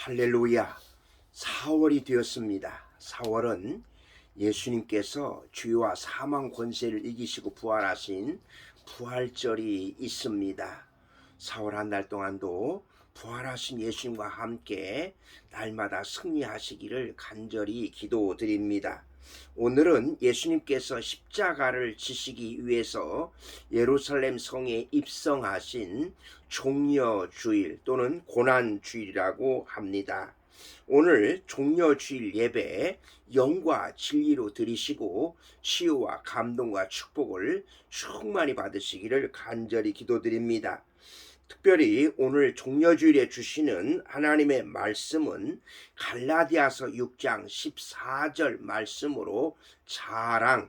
할렐루야. 4월이 되었습니다. 4월은 예수님께서 죄와 사망 권세를 이기시고 부활하신 부활절이 있습니다. 4월 한 달 동안도 부활하신 예수님과 함께 날마다 승리하시기를 간절히 기도드립니다. 오늘은 예수님께서 십자가를 지시기 위해서 예루살렘 성에 입성하신 종려주일 또는 고난주일이라고 합니다. 오늘 종려주일 예배 영과 진리로 드리시고 치유와 감동과 축복을 충만히 받으시기를 간절히 기도드립니다. 특별히 오늘 종려주일에 주시는 하나님의 말씀은 갈라디아서 6장 14절 말씀으로 자랑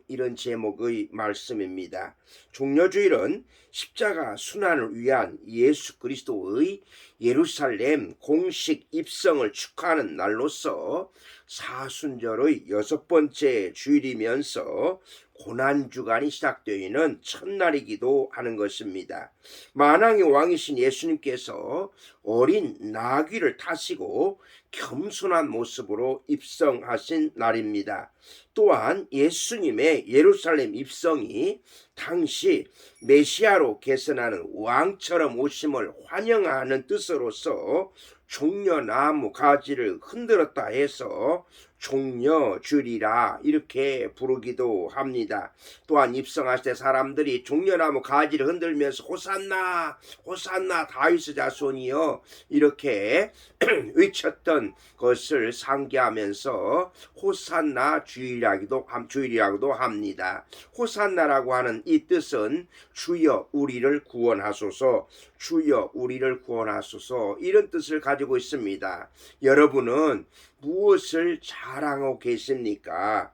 이런 제목의 말씀입니다. 종려주일은 십자가 순환을 위한 예수 그리스도의 예루살렘 공식 입성을 축하하는 날로서 사순절의 6번째 주일이면서 고난주간이 시작되는 첫날이기도 하는 것입니다. 만왕의 왕이신 예수님께서 어린 나귀를 타시고 겸손한 모습으로 입성하신 날입니다. 또한 예수님의 예루살렘 입성이 당시 메시아로 계승하는 왕처럼 오심을 환영하는 뜻으로서 종려나무 가지를 흔들었다 해서 종려주일이라 이렇게 부르기도 합니다. 또한 입성하실 때 사람들이 종려나무 가지를 흔들면서 호산나 호산나 다윗의 자손이여 이렇게 외쳤던 것을 상기하면서 호산나 주일이라고도 합니다. 호산나라고 하는 이 뜻은 주여 우리를 구원하소서, 주여 우리를 구원하소서 이런 뜻을 가지고 있습니다. 여러분은 무엇을 자랑하고 계십니까?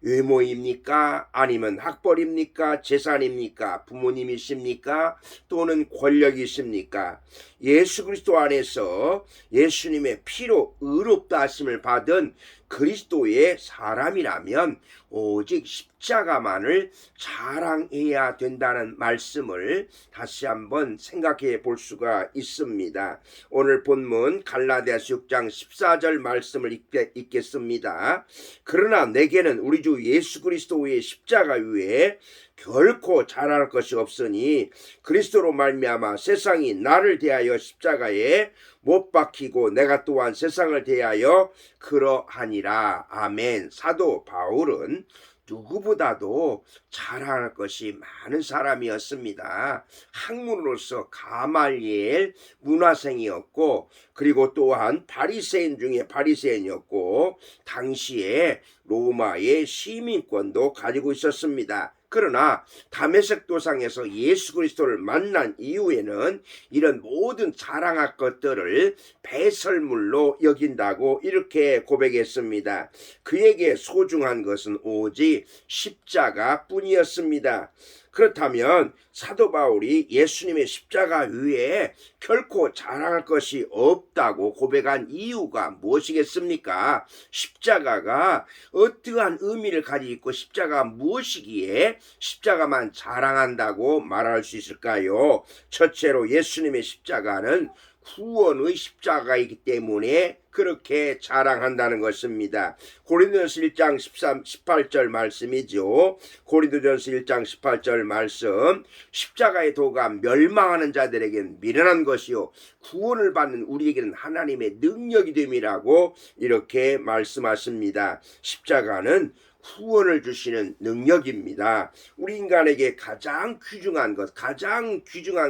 외모입니까? 아니면 학벌입니까? 재산입니까? 부모님이십니까? 또는 권력이십니까? 예수 그리스도 안에서 예수님의 피로 의롭다 하심을 받은 그리스도의 사람이라면 오직 십자가만을 자랑해야 된다는 말씀을 다시 한번 생각해 볼 수가 있습니다. 오늘 본문 갈라디아서 6장 14절 말씀을 읽겠습니다. 그러나 내게는 우리 주 예수 그리스도의 십자가 위에 결코 자랑할 것이 없으니 그리스도로 말미암아 세상이 나를 대하여 십자가에 못 박히고 내가 또한 세상을 대하여 그러하니라. 아멘. 사도 바울은 누구보다도 자랑할 것이 많은 사람이었습니다. 학문으로서 가말리엘 문화생이었고 그리고 또한 바리새인 중에 바리새인이었고 당시에 로마의 시민권도 가지고 있었습니다. 그러나 다메섹 도상에서 예수 그리스도를 만난 이후에는 이런 모든 자랑할 것들을 배설물로 여긴다고 이렇게 고백했습니다. 그에게 소중한 것은 오직 십자가 뿐이었습니다. 그렇다면 사도 바울이 예수님의 십자가 위에 결코 자랑할 것이 없다고 고백한 이유가 무엇이겠습니까? 십자가가 어떠한 의미를 가지고 있고 십자가가 무엇이기에 십자가만 자랑한다고 말할 수 있을까요? 첫째로 예수님의 십자가는 구원의 십자가이기 때문에 그렇게 자랑한다는 것입니다. 고린도전서 1장 18절 말씀이죠. 고린도전서 1장 18절 말씀 십자가의 도가 멸망하는 자들에게는 미련한 것이요 구원을 받는 우리에게는 하나님의 능력이 됨이라고 이렇게 말씀하십니다. 십자가는 구원을 주시는 능력입니다. 우리 인간에게 가장 귀중한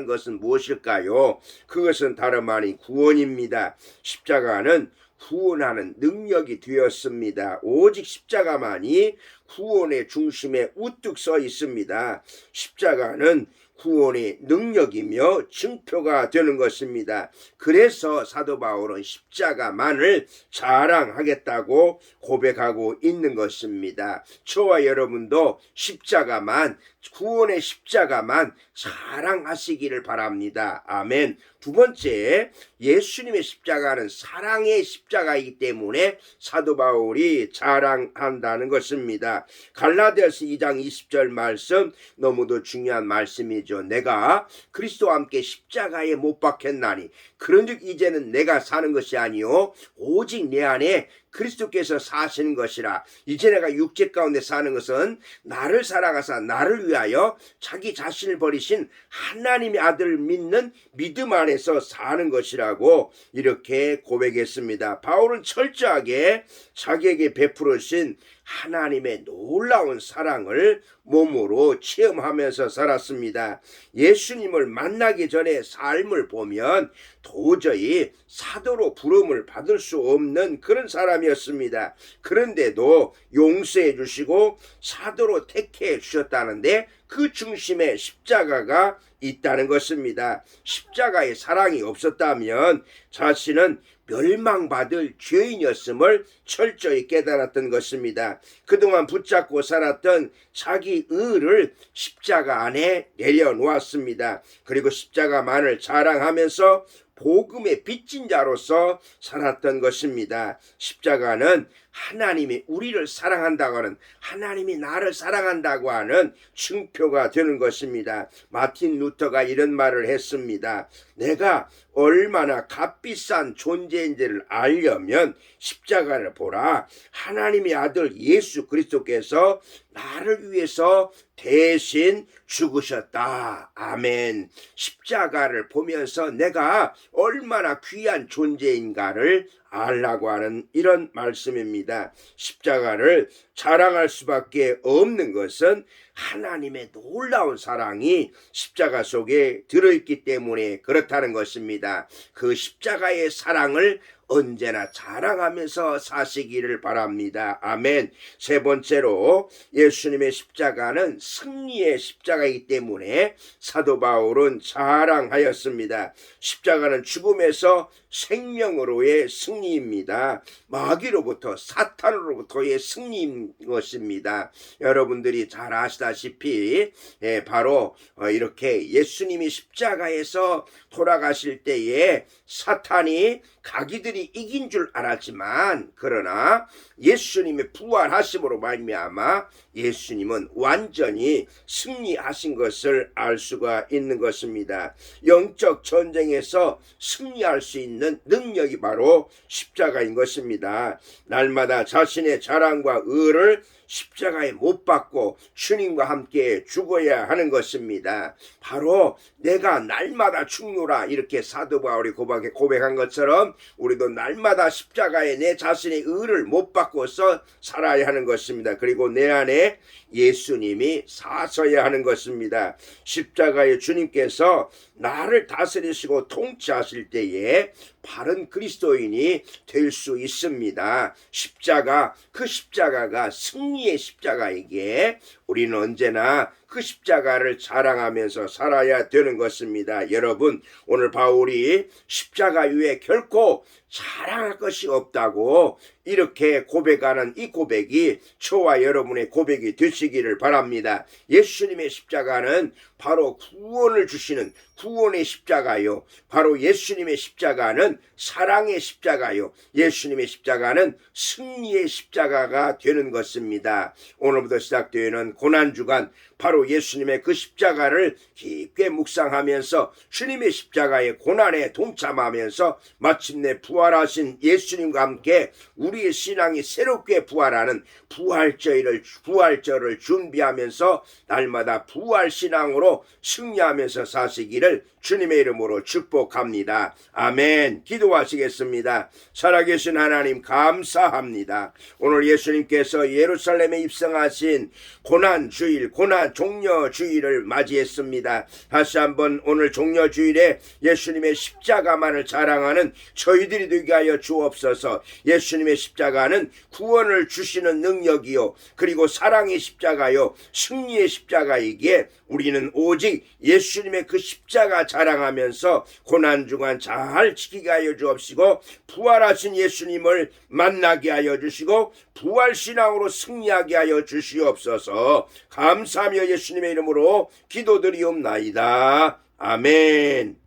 것은 무엇일까요? 그것은 다름 아닌 구원입니다. 십자가는 구원하는 능력이 되었습니다. 오직 십자가만이 구원의 중심에 우뚝 서 있습니다. 십자가는 구원의 능력이며 증표가 되는 것입니다. 그래서 사도 바울은 십자가만을 자랑하겠다고 고백하고 있는 것입니다. 저와 여러분도 십자가만 구원의 십자가만 사랑하시기를 바랍니다. 아멘. 두 번째, 예수님의 십자가는 사랑의 십자가이기 때문에 사도 바울이 자랑한다는 것입니다. 갈라디아서 2장 20절 말씀 너무도 중요한 말씀이죠. 내가 그리스도와 함께 십자가에 못 박혔나니 그런즉 이제는 내가 사는 것이 아니요 오직 내 안에 그리스도께서 사시는 것이라. 이제 내가 육체 가운데 사는 것은 나를 사랑하사 나를 위하여 자기 자신을 버리신 하나님의 아들을 믿는 믿음 안에서 사는 것이라고 이렇게 고백했습니다. 바울은 철저하게 자기에게 베풀으신 하나님의 놀라운 사랑을 몸으로 체험하면서 살았습니다. 예수님을 만나기 전에 삶을 보면 도저히 사도로 부름을 받을 수 없는 그런 사람이었습니다. 그런데도 용서해 주시고 사도로 택해 주셨다는데 그 중심에 십자가가 있다는 것입니다. 십자가의 사랑이 없었다면 자신은 멸망받을 죄인이었음을 철저히 깨달았던 것입니다. 그동안 붙잡고 살았던 자기 의를 십자가 안에 내려놓았습니다. 그리고 십자가만을 자랑하면서 복음의 빚진 자로서 살았던 것입니다. 십자가는 하나님이 우리를 사랑한다고 하는, 하나님이 나를 사랑한다고 하는 증표가 되는 것입니다. 마틴 루터가 이런 말을 했습니다. 내가 얼마나 값비싼 존재인지를 알려면 십자가를 보라. 하나님의 아들 예수 그리스도께서 나를 위해서 대신 죽으셨다. 아멘. 십자가를 보면서 내가 얼마나 귀한 존재인가를 알라고 하는 이런 말씀입니다. 십자가를 자랑할 수밖에 없는 것은 하나님의 놀라운 사랑이 십자가 속에 들어있기 때문에 그렇다는 것입니다. 그 십자가의 사랑을 언제나 자랑하면서 사시기를 바랍니다. 아멘. 세 번째로 예수님의 십자가는 승리의 십자가이기 때문에 사도 바울은 자랑하였습니다. 십자가는 죽음에서 생명으로의 승리입니다. 마귀로부터 사탄으로부터의 승리인 것입니다. 여러분들이 잘 아시다시피 바로 이렇게 예수님이 십자가에서 돌아가실 때에 사탄이 자기들이 이긴 줄 알았지만 그러나 예수님의 부활하심으로 말미암아 예수님은 완전히 승리하신 것을 알 수가 있는 것입니다. 영적 전쟁에서 승리할 수 있는 능력이 바로 십자가인 것입니다. 날마다 자신의 자랑과 의를 십자가에 못 박고 주님과 함께 죽어야 하는 것입니다. 바로 내가 날마다 죽노라 이렇게 사도 바울이 고백한 것처럼 우리도 날마다 십자가에 내 자신의 의를 못 박고서 살아야 하는 것입니다. 그리고 내 안에 예수님이 사셔야 하는 것입니다. 십자가의 주님께서 나를 다스리시고 통치하실 때에 바른 그리스도인이 될 수 있습니다. 그 십자가가 승리의 십자가이기에 우리는 언제나 그 십자가를 자랑하면서 살아야 되는 것입니다. 여러분, 오늘 바울이 십자가 위에 결코 자랑할 것이 없다고 이렇게 고백하는 이 고백이 저와 여러분의 고백이 되시기를 바랍니다. 예수님의 십자가는 바로 구원을 주시는 구원의 십자가요. 바로 예수님의 십자가는 사랑의 십자가요. 예수님의 십자가는 승리의 십자가가 되는 것입니다. 오늘부터 시작되는 고난주간 바로 예수님의 그 십자가를 깊게 묵상하면서 주님의 십자가의 고난에 동참하면서 마침내 부활하신 예수님과 함께 우리의 신앙이 새롭게 부활하는 부활절을 준비하면서 날마다 부활신앙으로 승리하면서 사시기를 주님의 이름으로 축복합니다. 아멘. 기도하시겠습니다. 살아계신 하나님 감사합니다. 오늘 예수님께서 예루살렘에 입성하신 고난주일, 고난 종려주일을 맞이했습니다. 다시 한번 오늘 종려주일에 예수님의 십자가만을 자랑하는 저희들이 되게 하여 주옵소서. 예수님의 십자가는 구원을 주시는 능력이요 그리고 사랑의 십자가요 승리의 십자가이기에 우리는 오직 예수님의 그 십자가 자랑하면서 고난중간 잘 지키게 하여 주옵시고 부활하신 예수님을 만나게 하여 주시고 부활신앙으로 승리하게 하여 주시옵소서. 감사하며 예수님의 이름으로 기도드리옵나이다. 아멘.